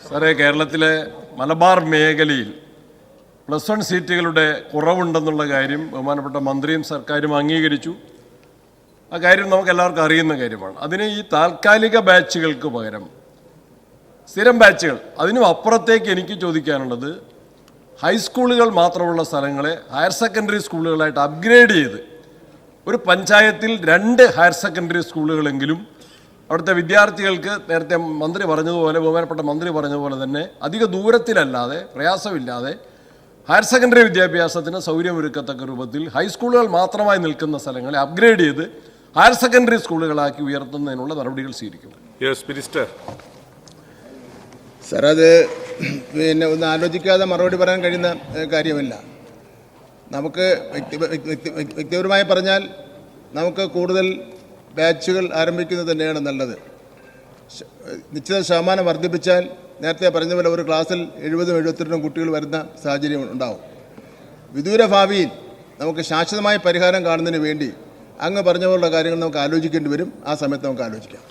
സാറേ, കേരളത്തിലെ മലബാർ മേഖലയിൽ +1 സീറ്റുകളുടെ കുറവുണ്ടെന്നുള്ള കാര്യം ബഹുമാനപ്പെട്ട മന്ത്രിയും സർക്കാരും അംഗീകരിച്ചു. ആ കാര്യം നമുക്ക് എല്ലാവർക്കും അറിയുന്ന കാര്യമാണ്. അതിന് ഈ താൽക്കാലിക ബാച്ചുകൾക്ക് പകരം സ്ഥിരം ബാച്ചുകൾ, അതിനും അപ്പുറത്തേക്ക് എനിക്ക് ചോദിക്കാനുള്ളത്, ഹൈസ്കൂളുകൾ മാത്രമുള്ള സ്ഥലങ്ങളെ ഹയർ സെക്കൻഡറി സ്കൂളുകളായിട്ട് അപ്ഗ്രേഡ് ചെയ്ത് ഒരു പഞ്ചായത്തിൽ 2 ഹയർ സെക്കൻഡറി സ്കൂളുകളെങ്കിലും അവിടുത്തെ വിദ്യാർത്ഥികൾക്ക് നേരത്തെ മന്ത്രി പറഞ്ഞതുപോലെ, ബഹുമാനപ്പെട്ട മന്ത്രി പറഞ്ഞതുപോലെ തന്നെ അധിക ദൂരത്തിലല്ലാതെ, പ്രയാസമില്ലാതെ ഹയർ സെക്കൻഡറി വിദ്യാഭ്യാസത്തിന് സൗകര്യമൊരുക്കത്തക്ക രൂപത്തിൽ ഹൈസ്കൂളുകൾ മാത്രമായി നിൽക്കുന്ന സ്ഥലങ്ങളെ അപ്ഗ്രേഡ് ചെയ്ത് ഹയർ സെക്കൻഡറി സ്കൂളുകളാക്കി ഉയർത്തുന്നതിനുള്ള നടപടികൾ സ്വീകരിക്കും. സാർ, അത് ഒന്ന് ആലോചിക്കാതെ മറുപടി പറയാൻ കഴിയുന്ന കാര്യമല്ല. നമുക്ക് വ്യക്തിപരമായി പറഞ്ഞാൽ നമുക്ക് കൂടുതൽ ബാച്ചുകൾ ആരംഭിക്കുന്നത് തന്നെയാണ് നല്ലത്. നിശ്ചിത ശതമാനം വർദ്ധിപ്പിച്ചാൽ നേരത്തെ പറഞ്ഞ പോലെ ഒരു ക്ലാസ്സിൽ 70-72 കുട്ടികൾ വരുന്ന സാഹചര്യം ഉണ്ടാവും. വിദൂര ഭാവിയിൽ നമുക്ക് ശാശ്വതമായ പരിഹാരം കാണുന്നതിന് വേണ്ടി അങ്ങ് പറഞ്ഞ പോലുള്ള കാര്യങ്ങൾ നമുക്ക് ആലോചിക്കേണ്ടി വരും. ആ സമയത്ത് നമുക്ക് ആലോചിക്കാം.